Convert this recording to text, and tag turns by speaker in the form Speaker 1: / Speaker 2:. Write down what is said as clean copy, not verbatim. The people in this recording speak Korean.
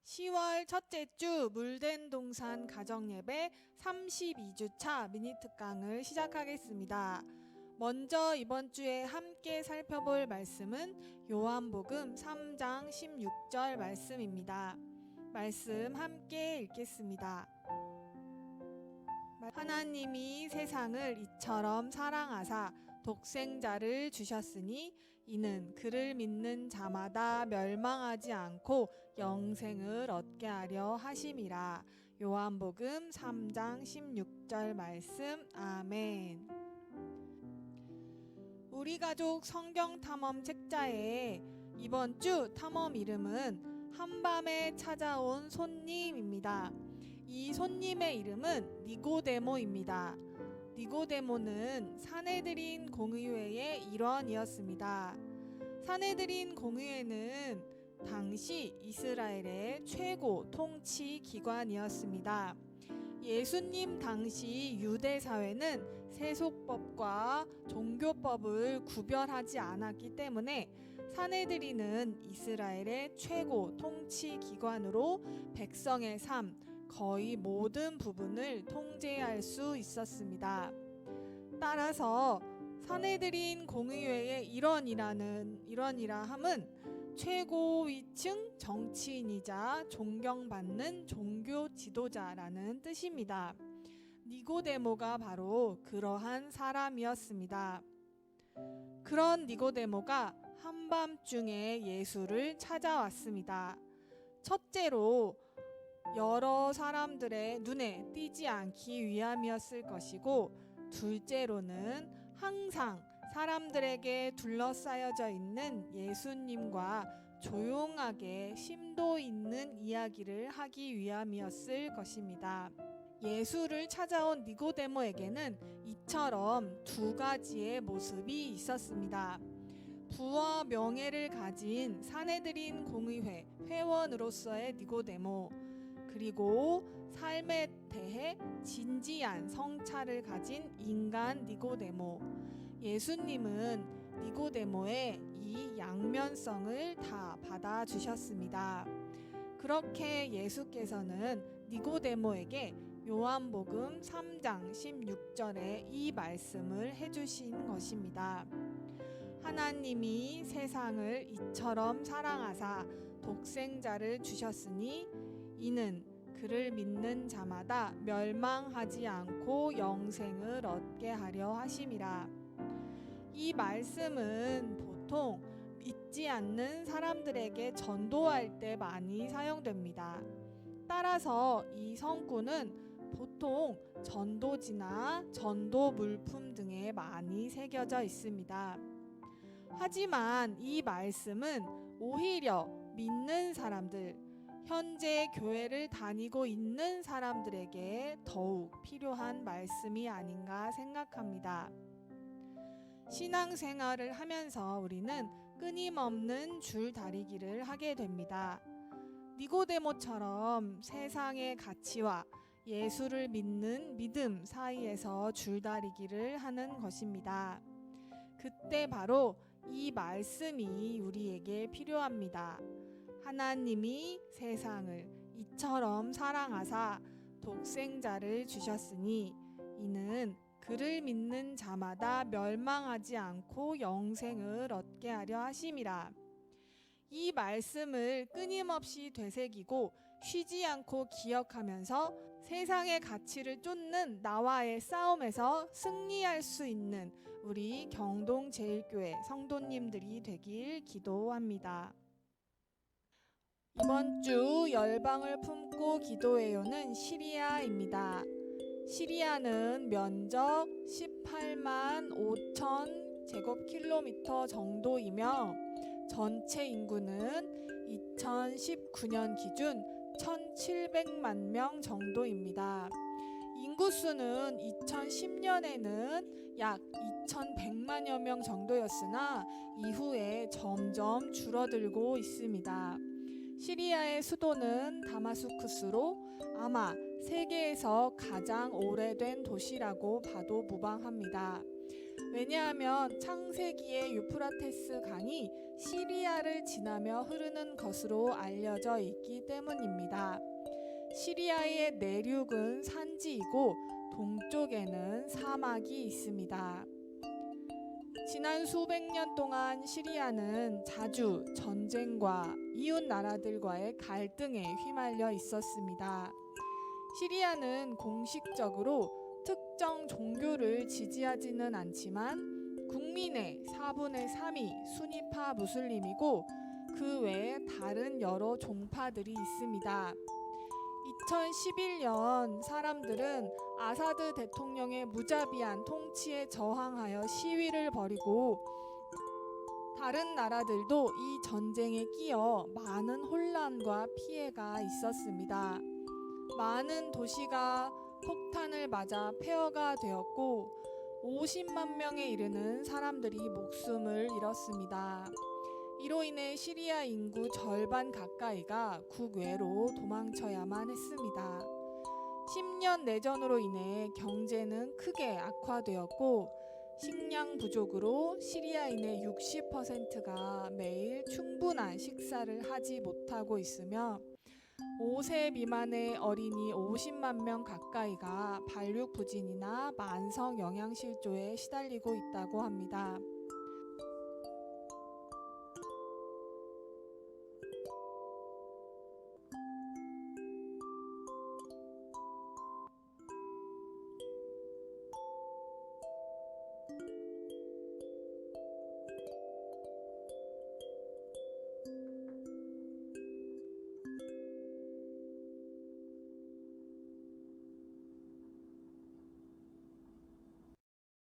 Speaker 1: 10월 첫째 주 물된 동산 가정예배 32주차 미니특강을 시작하겠습니다. 먼저 이번 주에 함께 살펴볼 말씀은 요한복음 3장 16절 말씀입니다. 말씀 함께 읽겠습니다. 하나님이 세상을 이처럼 사랑하사 독생자를 주셨으니 이는 그를 믿는 자마다 멸망하지 않고 영생을 얻게 하려 하심이라. 요한복음 3장 16절 말씀. 아멘. 우리 가족 성경 탐험 책자에 이번 주 탐험 이름은 한밤에 찾아온 손님입니다. 이 손님의 이름은 니고데모입니다. 니고데모는 사내들인 공의회의 일원이었습니다. 사내들인 공의회는 당시 이스라엘의 최고 통치 기관이었습니다. 예수님 당시 유대 사회는 세속법과 종교법을 구별하지 않았기 때문에 사내들인은 이스라엘의 최고 통치 기관으로 백성의 삶, 거의 모든 부분을 통제할 수 있었습니다. 따라서 사내들인 공의회의 일원이라 함은 최고위층 정치인이자 존경받는 종교 지도자라는 뜻입니다. 니고데모가 바로 그러한 사람이었습니다. 그런 니고데모가 한밤중에 예수를 찾아왔습니다. 첫째로 여러 사람들의 눈에 띄지 않기 위함이었을 것이고, 둘째로는 항상 사람들에게 둘러싸여져 있는 예수님과 조용하게 심도 있는 이야기를 하기 위함이었을 것입니다. 예수를 찾아온 니고데모에게는 이처럼 두 가지의 모습이 있었습니다. 부와 명예를 가진 사내들인 공의회 회원으로서의 니고데모, 그리고 삶에 대해 진지한 성찰을 가진 인간 니고데모. 예수님은 니고데모의 이 양면성을 다 받아주셨습니다. 그렇게 예수께서는 니고데모에게 요한복음 3장 16절에 이 말씀을 해주신 것입니다. 하나님이 세상을 이처럼 사랑하사 독생자를 주셨으니 이는 그를 믿는 자마다 멸망하지 않고 영생을 얻게 하려 하심이라. 이 말씀은 보통 믿지 않는 사람들에게 전도할 때 많이 사용됩니다. 따라서 이 성구는 보통 전도지나 전도 물품 등에 많이 새겨져 있습니다. 하지만 이 말씀은 오히려 믿는 사람들, 현재 교회를 다니고 있는 사람들에게 더욱 필요한 말씀이 아닌가 생각합니다. 신앙생활을 하면서 우리는 끊임없는 줄다리기를 하게 됩니다. 니고데모처럼 세상의 가치와 예수를 믿는 믿음 사이에서 줄다리기를 하는 것입니다. 그때 바로 이 말씀이 우리에게 필요합니다. 하나님이 세상을 이처럼 사랑하사 독생자를 주셨으니 이는 그를 믿는 자마다 멸망하지 않고 영생을 얻게 하려 하심이라. 이 말씀을 끊임없이 되새기고 쉬지 않고 기억하면서 세상의 가치를 쫓는 나와의 싸움에서 승리할 수 있는 우리 경동제일교회 성도님들이 되길 기도합니다. 이번 주 열방을 품고 기도해요는 시리아입니다. 시리아는 면적 18만 5천 제곱킬로미터 정도이며 전체 인구는 2019년 기준 1,700만 명 정도입니다. 인구수는 2010년에는 약 2,100만여 명 정도였으나 이후에 점점 줄어들고 있습니다. 시리아의 수도는 다마스쿠스로 아마 세계에서 가장 오래된 도시라고 봐도 무방합니다. 왜냐하면 창세기의 유프라테스 강이 시리아를 지나며 흐르는 것으로 알려져 있기 때문입니다. 시리아의 내륙은 산지이고 동쪽에는 사막이 있습니다. 지난 수백 년 동안 시리아는 자주 전쟁과 이웃 나라들과의 갈등에 휘말려 있었습니다. 시리아는 공식적으로 특정 종교를 지지하지는 않지만 국민의 4분의 3이 수니파 무슬림이고 그 외에 다른 여러 종파들이 있습니다. 2011년 사람들은 아사드 대통령의 무자비한 통치에 저항하여 시위를 벌이고 다른 나라들도 이 전쟁에 끼어 많은 혼란과 피해가 있었습니다. 많은 도시가 폭탄을 맞아 폐허가 되었고 50만 명에 이르는 사람들이 목숨을 잃었습니다. 이로 인해 시리아 인구 절반 가까이가 국외로 도망쳐야만 했습니다. 10년 내전으로 인해 경제는 크게 악화되었고 식량 부족으로 시리아인의 60%가 매일 충분한 식사를 하지 못하고 있으며 5세 미만의 어린이 50만 명 가까이가 발육부진이나 만성 영양실조에 시달리고 있다고 합니다.